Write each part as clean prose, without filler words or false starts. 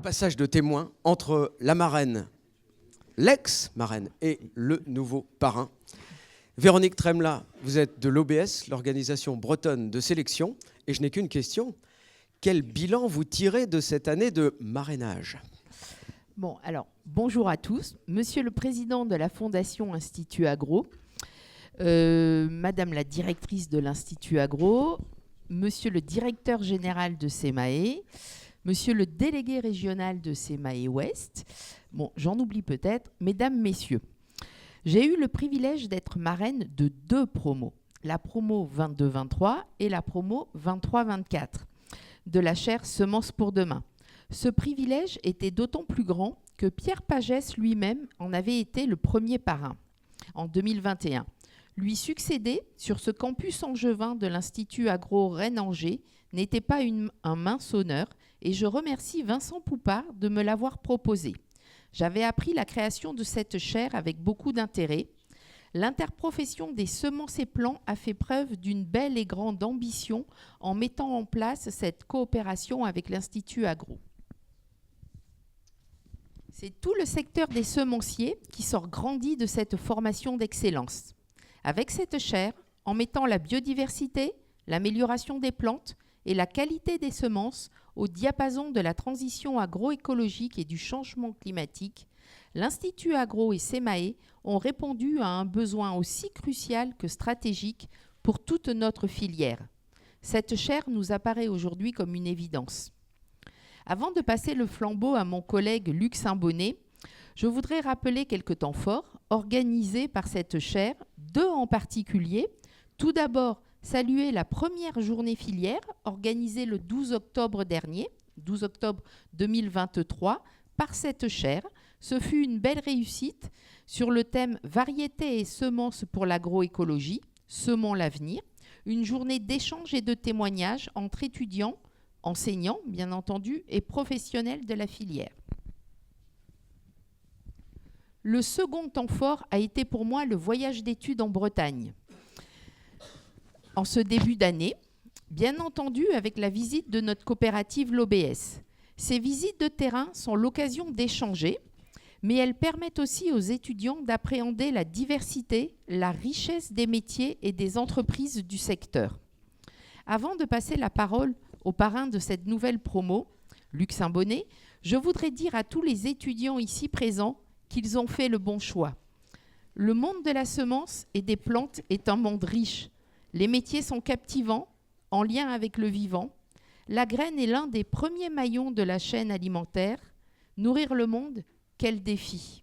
passage de témoin entre la marraine, l'ex-marraine et le nouveau parrain. Véronique Tremla, vous êtes de l'OBS, l'organisation bretonne de sélection, et je n'ai qu'une question. Quel bilan vous tirez de cette année de marrainage ? Bon, alors, bonjour à tous. Monsieur le Président de la Fondation Institut Agro, Madame la Directrice de l'Institut Agro, Monsieur le Directeur Général de SEMAE, Monsieur le Délégué Régional de SEMAE Ouest, bon, j'en oublie peut-être, Mesdames, Messieurs, j'ai eu le privilège d'être marraine de 2 promos, la promo 22-23 et la promo 23-24 de la chaire Semences pour demain. Ce privilège était d'autant plus grand que Pierre Pagès lui-même en avait été le premier parrain en 2021. Lui succéder sur ce campus angevin de l'Institut Agro Rennes-Angers n'était pas un mince honneur et je remercie Vincent Poupard de me l'avoir proposé. J'avais appris la création de cette chaire avec beaucoup d'intérêt. L'interprofession des semences et plants a fait preuve d'une belle et grande ambition en mettant en place cette coopération avec l'Institut Agro. C'est tout le secteur des semenciers qui sort grandi de cette formation d'excellence. Avec cette chaire, en mettant la biodiversité, l'amélioration des plantes et la qualité des semences au diapason de la transition agroécologique et du changement climatique, l'Institut Agro et SEMAE ont répondu à un besoin aussi crucial que stratégique pour toute notre filière. Cette chaire nous apparaît aujourd'hui comme une évidence. Avant de passer le flambeau à mon collègue Luc Saint-Bonnet, je voudrais rappeler quelques temps forts organisés par cette chaire, 2 en particulier. Tout d'abord, saluer la première journée filière organisée le 12 octobre dernier, 12 octobre 2023, par cette chaire. Ce fut une belle réussite sur le thème « Variétés et semences pour l'agroécologie, semons l'avenir », une journée d'échange et de témoignages entre étudiants, enseignants, bien entendu, et professionnels de la filière. Le second temps fort a été pour moi le voyage d'études en Bretagne. En ce début d'année, bien entendu avec la visite de notre coopérative l'OBS. Ces visites de terrain sont l'occasion d'échanger, mais elles permettent aussi aux étudiants d'appréhender la diversité, la richesse des métiers et des entreprises du secteur. Avant de passer la parole au parrain de cette nouvelle promo, Luc Saint-Bonnet, je voudrais dire à tous les étudiants ici présents qu'ils ont fait le bon choix. Le monde de la semence et des plantes est un monde riche. Les métiers sont captivants, en lien avec le vivant. La graine est l'un des premiers maillons de la chaîne alimentaire. Nourrir le monde, quel défi!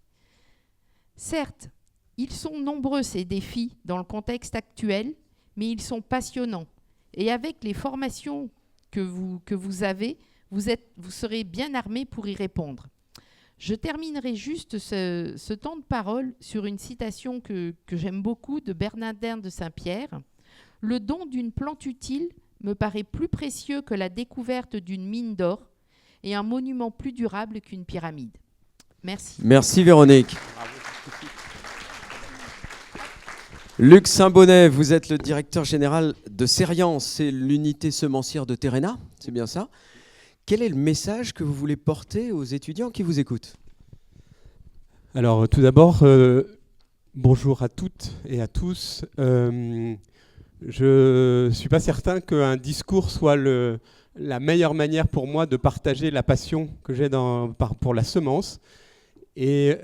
Certes, ils sont nombreux ces défis dans le contexte actuel, mais ils sont passionnants. Et avec les formations que vous avez, vous serez bien armés pour y répondre. Je terminerai juste ce temps de parole sur une citation que j'aime beaucoup de Bernardin de Saint-Pierre. « Le don d'une plante utile me paraît plus précieux que la découverte d'une mine d'or et un monument plus durable qu'une pyramide. » Merci. Merci Véronique. Luc Saint-Bonnet, vous êtes le directeur général de Serience, c'est l'unité semencière de Terrena, c'est bien ça ? Quel est le message que vous voulez porter aux étudiants qui vous écoutent ? Alors tout d'abord, bonjour à toutes et à tous. Je ne suis pas certain qu'un discours soit la meilleure manière pour moi de partager la passion que j'ai pour la semence. Et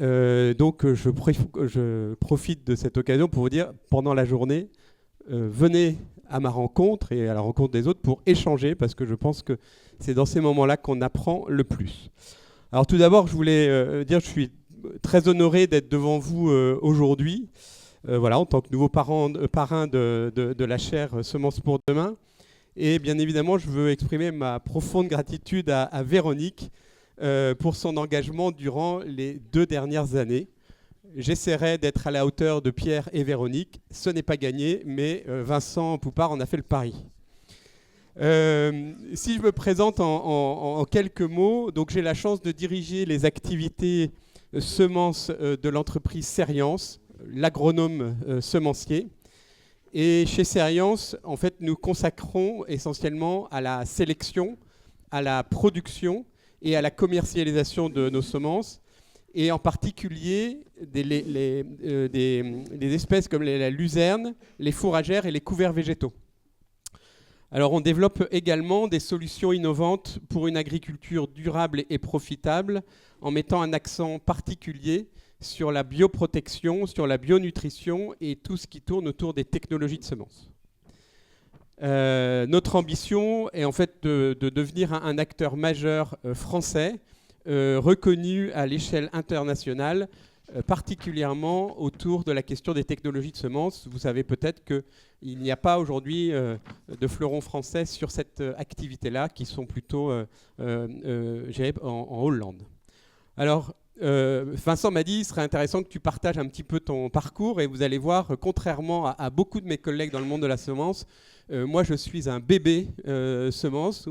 donc je profite de cette occasion pour vous dire, pendant la journée, venez à ma rencontre et à la rencontre des autres pour échanger, parce que je pense que c'est dans ces moments-là qu'on apprend le plus. Alors tout d'abord, je voulais dire que je suis très honoré d'être devant vous aujourd'hui, en tant que nouveau parrain de la chaire Semences pour demain. Et bien évidemment, je veux exprimer ma profonde gratitude à Véronique pour son engagement durant les 2 dernières années. J'essaierai d'être à la hauteur de Pierre et Véronique. Ce n'est pas gagné, mais Vincent Poupard en a fait le pari. Si je me présente en quelques mots, donc j'ai la chance de diriger les activités semences de l'entreprise Serience, l'agronome semencier. Et chez Serience, en fait, nous consacrons essentiellement à la sélection, à la production et à la commercialisation de nos semences, et en particulier des espèces comme la luzerne, les fourragères et les couverts végétaux. Alors on développe également des solutions innovantes pour une agriculture durable et profitable en mettant un accent particulier sur la bioprotection, sur la bionutrition et tout ce qui tourne autour des technologies de semences. Notre ambition est en fait de devenir un acteur majeur français, reconnu à l'échelle internationale, particulièrement autour de la question des technologies de semences. Vous savez peut-être qu'il n'y a pas aujourd'hui de fleurons français sur cette activité-là, qui sont plutôt gérés en Hollande. Alors, Vincent m'a dit qu'il serait intéressant que tu partages un petit peu ton parcours, et vous allez voir, contrairement à beaucoup de mes collègues dans le monde de la semence, moi je suis un bébé semence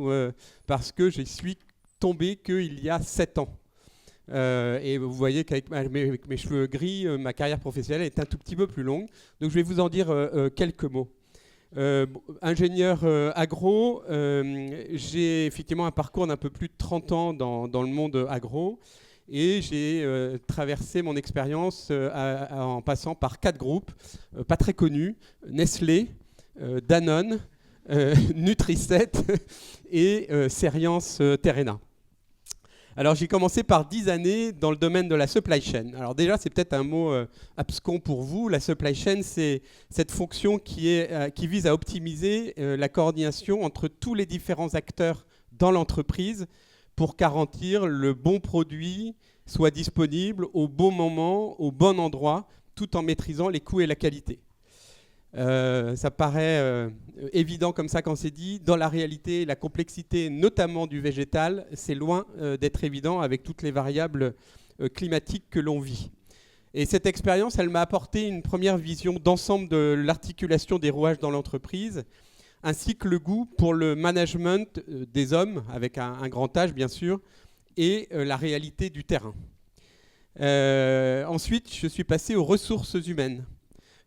parce que j'y suis tombé qu'il y a 7 ans. Et vous voyez qu'avec mes cheveux gris, ma carrière professionnelle est un tout petit peu plus longue. Donc je vais vous en dire quelques mots. Ingénieur agro, j'ai effectivement un parcours d'un peu plus de 30 ans dans le monde agro. Et j'ai traversé mon expérience en passant par 4 groupes, pas très connus, Nestlé, Danone, Nutriset et Serience Terrena. Alors j'ai commencé par 10 années dans le domaine de la supply chain. Alors déjà, c'est peut-être un mot abscon pour vous. La supply chain, c'est cette fonction qui vise à optimiser la coordination entre tous les différents acteurs dans l'entreprise pour garantir le bon produit soit disponible au bon moment, au bon endroit, tout en maîtrisant les coûts et la qualité. Ça paraît évident comme ça quand c'est dit. Dans la réalité, la complexité, notamment du végétal, c'est loin d'être évident avec toutes les variables climatiques que l'on vit. Et cette expérience, elle m'a apporté une première vision d'ensemble de l'articulation des rouages dans l'entreprise, ainsi que le goût pour le management des hommes, avec un grand H bien sûr, et la réalité du terrain. Ensuite, je suis passé aux ressources humaines,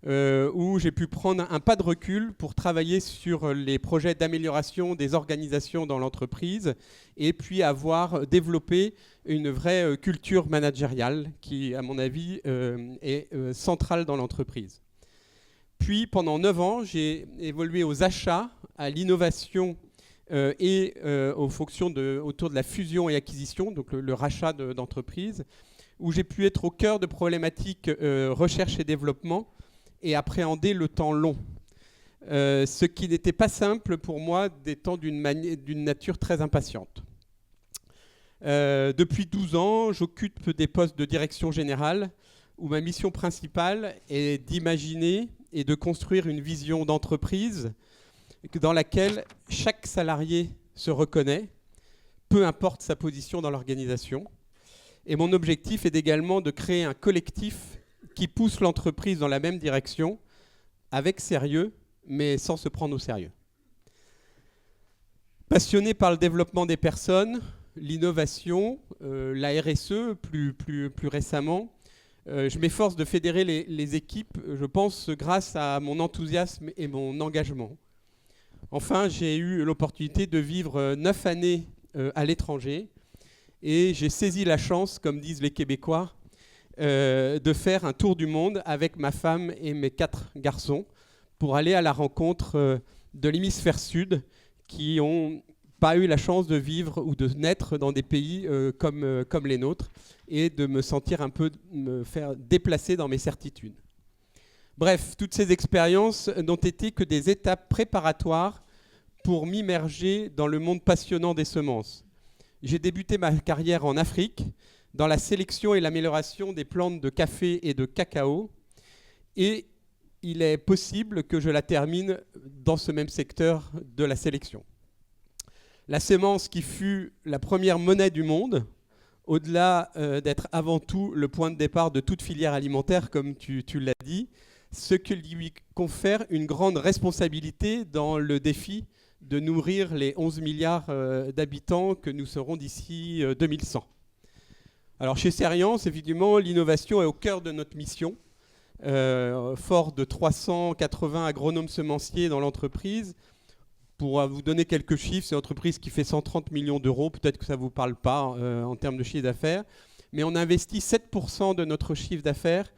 où j'ai pu prendre un pas de recul pour travailler sur les projets d'amélioration des organisations dans l'entreprise, et puis avoir développé une vraie culture managériale qui, à mon avis, est centrale dans l'entreprise. Puis, pendant 9 ans, j'ai évolué aux achats, à l'innovation et aux fonctions autour de la fusion et acquisition, donc le rachat d'entreprises, où j'ai pu être au cœur de problématiques recherche et développement et appréhender le temps long. Ce qui n'était pas simple pour moi, étant d'une nature très impatiente. Depuis 12 ans, j'occupe des postes de direction générale, où ma mission principale est d'imaginer et de construire une vision d'entreprise dans laquelle chaque salarié se reconnaît, peu importe sa position dans l'organisation. Et mon objectif est également de créer un collectif qui pousse l'entreprise dans la même direction, avec sérieux, mais sans se prendre au sérieux. Passionné par le développement des personnes, l'innovation, la RSE plus récemment, je m'efforce de fédérer les équipes, je pense, grâce à mon enthousiasme et mon engagement. Enfin, j'ai eu l'opportunité de vivre 9 années à l'étranger et j'ai saisi la chance, comme disent les Québécois, de faire un tour du monde avec ma femme et mes 4 garçons pour aller à la rencontre de l'hémisphère sud qui n'ont pas eu la chance de vivre ou de naître dans des pays comme les nôtres et de me sentir un peu me faire déplacer dans mes certitudes. Bref, toutes ces expériences n'ont été que des étapes préparatoires pour m'immerger dans le monde passionnant des semences. J'ai débuté ma carrière en Afrique, dans la sélection et l'amélioration des plantes de café et de cacao, et il est possible que je la termine dans ce même secteur de la sélection. La semence qui fut la première monnaie du monde, au-delà d'être avant tout le point de départ de toute filière alimentaire, comme tu l'as dit, ce qui lui confère une grande responsabilité dans le défi de nourrir les 11 milliards d'habitants que nous serons d'ici 2100. Alors chez Serience, effectivement, l'innovation est au cœur de notre mission. Fort de 380 agronomes semenciers dans l'entreprise, Pour vous donner quelques chiffres, c'est une entreprise qui fait 130 millions d'euros. Peut-être que ça ne vous parle pas en termes de chiffre d'affaires. Mais on investit 7% de notre chiffre d'affaires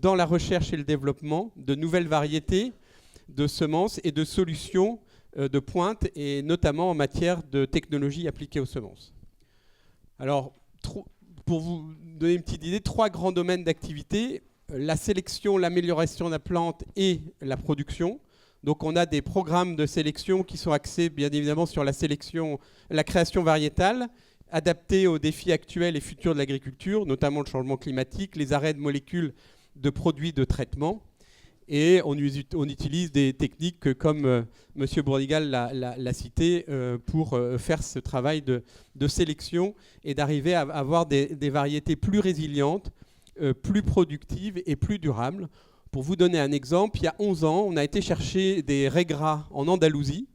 dans la recherche et le développement de nouvelles variétés de semences et de solutions de pointe, et notamment en matière de technologie appliquée aux semences. Alors, pour vous donner une petite idée, 3 grands domaines d'activité: la sélection, l'amélioration de la plante et la production. Donc on a des programmes de sélection qui sont axés bien évidemment sur la sélection, la création variétale, adaptée aux défis actuels et futurs de l'agriculture, notamment le changement climatique, les arrêts de molécules de produits de traitement. Et on utilise des techniques comme M. Bourdigal l'a cité pour faire ce travail de sélection et d'arriver à avoir des variétés plus résilientes, plus productives et plus durables. Pour vous donner un exemple, il y a 11 ans, on a été chercher des raies gras en Andalousie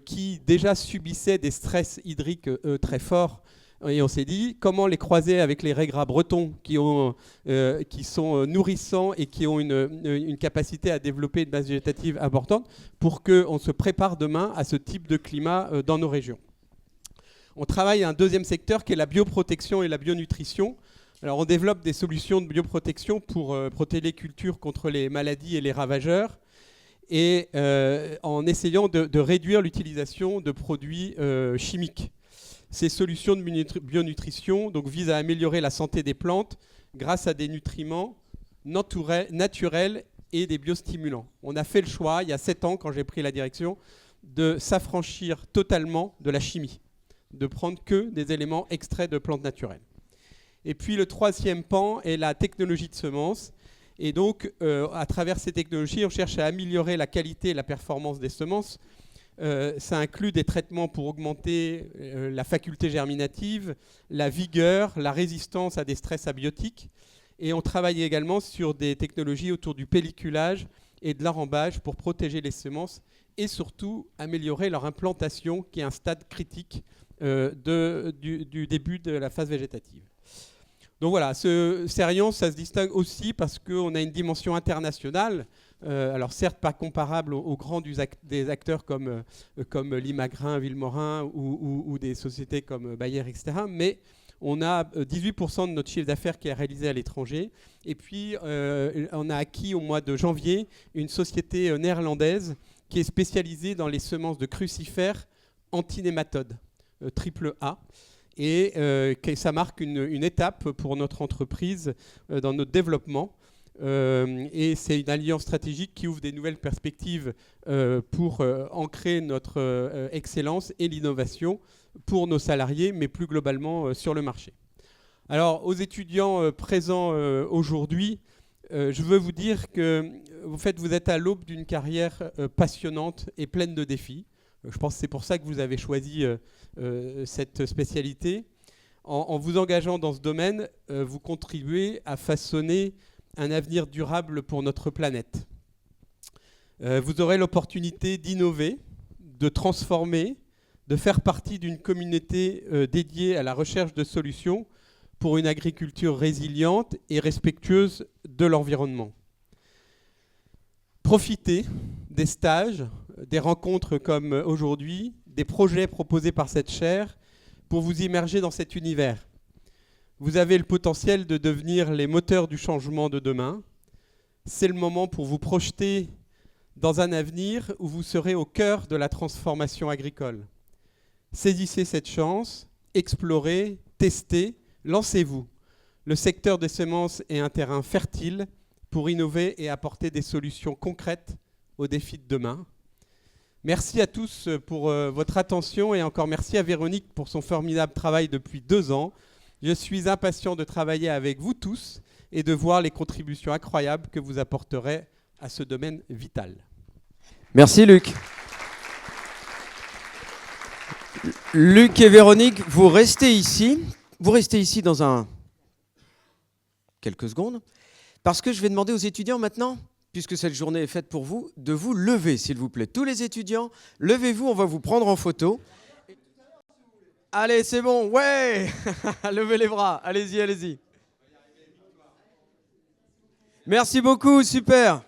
qui déjà subissaient des stress hydriques très forts. Et on s'est dit, comment les croiser avec les raies gras bretons qui sont nourrissants et qui ont une capacité à développer une base végétative importante pour qu'on se prépare demain à ce type de climat dans nos régions. On travaille à un deuxième secteur qui est la bioprotection et la bionutrition. Alors on développe des solutions de bioprotection pour protéger les cultures contre les maladies et les ravageurs, et en essayant de réduire l'utilisation de produits chimiques. Ces solutions de bionutrition donc, visent à améliorer la santé des plantes grâce à des nutriments naturels et des biostimulants. On a fait le choix, il y a 7 ans, quand j'ai pris la direction, de s'affranchir totalement de la chimie, de prendre que des éléments extraits de plantes naturelles. Et puis le troisième pan est la technologie de semences. Et donc, à travers ces technologies, on cherche à améliorer la qualité et la performance des semences. Ça inclut des traitements pour augmenter la faculté germinative, la vigueur, la résistance à des stress abiotiques. Et on travaille également sur des technologies autour du pelliculage et de l'arrambage pour protéger les semences et surtout améliorer leur implantation, qui est un stade critique du début de la phase végétative. Donc voilà, Cerian, ça se distingue aussi parce qu'on a une dimension internationale. Alors certes pas comparable aux grands des acteurs comme Limagrin, Villemorin ou des sociétés comme Bayer, etc. Mais on a 18% de notre chiffre d'affaires qui est réalisé à l'étranger. Et puis on a acquis au mois de janvier une société néerlandaise qui est spécialisée dans les semences de crucifères antinématodes, AAA. Et ça marque une étape pour notre entreprise dans notre développement. Et c'est une alliance stratégique qui ouvre des nouvelles perspectives pour ancrer notre excellence et l'innovation pour nos salariés, mais plus globalement sur le marché. Alors, aux étudiants présents aujourd'hui, je veux vous dire que vous êtes à l'aube d'une carrière passionnante et pleine de défis. Je pense que c'est pour ça que vous avez choisi cette spécialité. En vous engageant dans ce domaine, vous contribuez à façonner un avenir durable pour notre planète. Vous aurez l'opportunité d'innover, de transformer, de faire partie d'une communauté dédiée à la recherche de solutions pour une agriculture résiliente et respectueuse de l'environnement. Profitez des stages, des rencontres comme aujourd'hui, des projets proposés par cette chaire pour vous immerger dans cet univers. Vous avez le potentiel de devenir les moteurs du changement de demain. C'est le moment pour vous projeter dans un avenir où vous serez au cœur de la transformation agricole. Saisissez cette chance, explorez, testez, lancez-vous. Le secteur des semences est un terrain fertile pour innover et apporter des solutions concrètes aux défis de demain. Merci à tous pour votre attention et encore merci à Véronique pour son formidable travail depuis 2 ans. Je suis impatient de travailler avec vous tous et de voir les contributions incroyables que vous apporterez à ce domaine vital. Merci Luc. Luc et Véronique, vous restez ici. Vous restez ici dans quelques secondes parce que je vais demander aux étudiants maintenant, puisque cette journée est faite pour vous, de vous lever, s'il vous plaît. Tous les étudiants, levez-vous, on va vous prendre en photo. Allez, c'est bon, ouais. Levez les bras, allez-y, allez-y. Merci beaucoup, super.